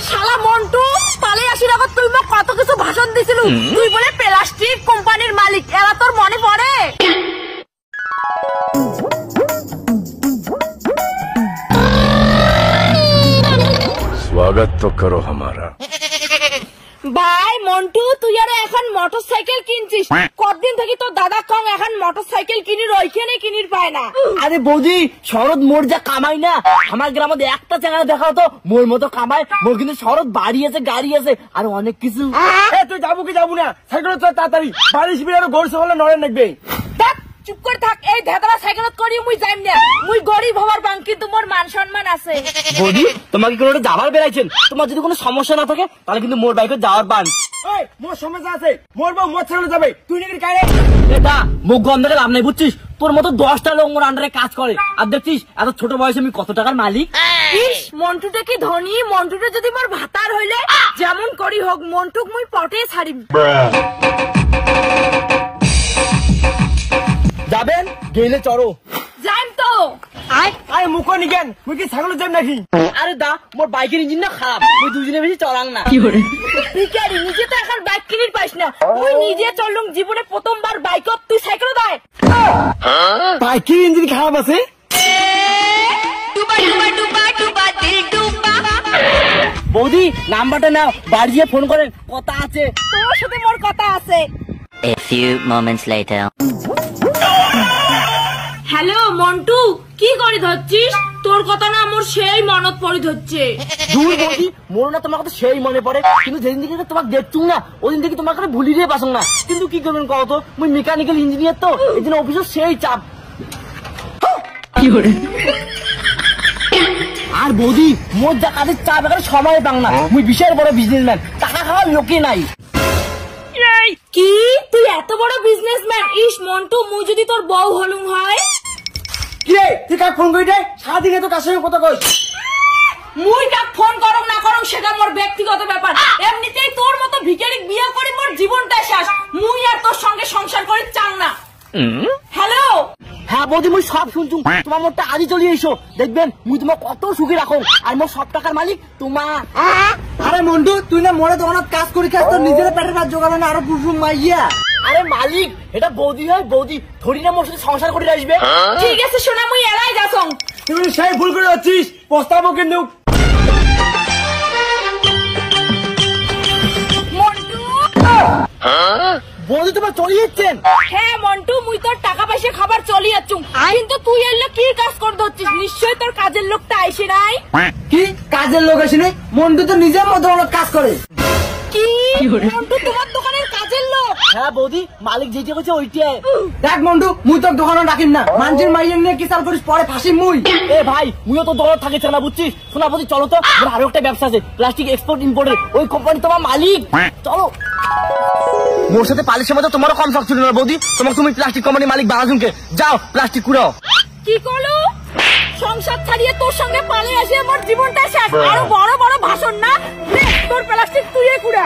শালা মন্টু পালে আসির আবার তুই মোক কত কিছু ভাষণ দিছিল, তুই বলে প্লাস্টিক কোম্পানির মালিক, এরা তোর মনে পড়ে? स्वागत तो करो हमारा। ভাই মন্টু তুই আর এখন মোটরসাইকেল কিনছিস, কতদিন থেকে তোর দাদা কং এখন মোটরসাইকেল কিনির ওইখানে কিনির পায় না। আরে বৌদি শরৎ মোর যা কামাই না, আমার গ্রামে একটা জায়গায় দেখাও তো মোর মতো কামাই। মোর কিন্তু শরৎ বাড়ি আছে, গাড়ি আছে, আর অনেক কিছু। তুই যাবো কি যাবো না, সাইকেল চল তাড়াতাড়ি, বাড়ি শিবির আরো গড় সকালে নড়ে নাকবে। চুপ করে থাক, এই ধেদরা সাইকেলত করি মুই যাইম না, মুই গরিব হবার বাং, কিন্তু মোর মান সম্মান আছে। বৌদি তোমাকে কোনো যাবার বেড়াইছেন, তোমার যদি কোনো সমস্যা না থাকে তাহলে কিন্তু মোর বাইকে যাওয়ার বান। মোর সমস্যা আছে, মোর বউ মোর ছেড়ে যাবে, তুই নাকি কারে? এটা মুখ গন্ধকে লাভ নাই বুঝছিস, তোর মতো 10টা লোক মোর আন্ডারে কাজ করে, আর দেখছিস এত ছোট বয়সে আমি কত টাকার মালিক। ইস মন্টুটা কি ধনী, মন্টুটা যদি মোর ভাতার হইলে যেমন করি হোক মন্টুক মুই পটে ছাড়িম। যাবেন গেলে চড়ো। যাইম তো। আরে মুখ নিকেন, মুই কি ছাগল যাই নাকি? আরে দা মোর বাইকের ইঞ্জিন না খারাপ, তুই দুজনে বেশি চলাং না। ভিখারি নিজে তো এখন বাইক কিনির পাইস না, মুই নিজে চললুম জীবনে প্রথমবার বাইকত, তুই সাইকেল দায়। বাইকের ইঞ্জিন খারাপ আছে? বৌদি নাম্বারটা নাও, বাড়ি গিয়ে ফোন করেন, কথা আছে। তোর সাথে মোর কথা আছে। A few moments later. Hello Montu, কি করে ধরছিস? তোর কথা না মোর সেই মনত পড়ে ধরছে। দূর বৌদি, মোর না তোমার কথা সেই মনে পড়ে, কিন্তু যেদিন থেকে তোমাকে দেখছুম না ওদিন থেকে তোমার কথা ভুলি দিয়ে পাসং না। কিন্তু কি করবেন কও তো, মুই মেকানিক্যাল ইঞ্জিনিয়ার তো, এই জন্য অফিসের সেই চাপ। আর বৌদি মোর যা কাজের চাপ এখানে সময় পাং না, মুই বিশাল বড় বিজনেসম্যান, টাকা খাওয়ার লোকে নাই। কি তুই এত বড় বিজনেসম্যান? ইস মন্টু মুই যদি তোর বউ হলুম হয়। কি রে তুই কাক ফোন করি দে, সারাদিন এত কার সঙ্গে কথা কইস? মুই কাক ফোন করম না করম সেটা মোর ব্যক্তিগত ব্যাপার, এমনিতেই তোর মতো ভিখারি বিয়া করে মোর জীবনটা শেষ, মুই আর তোর সঙ্গে সংসার করে চাং না। হ্যালো হ্যাঁ বৌদি মুই সব শুনছুম, তোমার মোরটা আজই চলে এসো, দেখবেন মুই তোমার কত সুখী রাখো, আর মোর সব টাকার মালিক তোমার। আরে মন্টু তুই না মোড়ে দোকানত কাজ করি খাস, তোর নিজের পেটের ভাত জোগাবে না আরো পুরুষ মাইয়া? আরে মালিক এটা বৌদি হয়, বৌদি থরি না মোর সাথে সংসার করে আসবে। ঠিক আছে শোনা, মুই এলাই যাসং। তুই সেই ভুল করে যাচ্ছিস, পস্তাবো কিন্তু। মন্টু বৌদি তোমার চলে যাচ্ছেন? হ্যাঁ মন্টু মুই তোর টাকা পয়সা খাবার চলি যাচ্ছুম, কিন্তু তুই এলে কি কাজ করে ধরছিস? নিশ্চয়ই তোর কাজের লোকটা আইসে নাই। কি কাজের লোক আসেনি? মন্টু তো নিজের মতো অনেক কাজ করে। কি মন্টু তোমার দোকানের কাজের লোক? হ্যাঁ বৌদি মালিক যেটা বলছে ওইটাই। দেখ মন্টু মুই তোর দোকানে রাখিম না, মানুষের মাইয়া নিয়ে কি চাল করিস পরে ফাঁসি মুই। এ ভাই মুইও তো দোকান থাকে না বুঝছিস, শোনা বৌদি চলো তো, আরো একটা ব্যবসা আছে প্লাস্টিক এক্সপোর্ট ইম্পোর্টের, ওই কোম্পানি তোমার মালিক, চলো। মোর সাথে পালিশের মতো তোমারও কম শখ ছিল না বৌদি, তোমাকে তুমি প্লাস্টিক কোম্পানির মালিক বানাজুমকে, যাও প্লাস্টিক কুড়াও। কি করলো? সংসার ছাড়িয়ে তোর সঙ্গে পালিয়ে আসে আমার জীবনটা শেষ, আরো বড় বড় ভাষণ না, তোর প্লাস্টিক তুই কুড়া।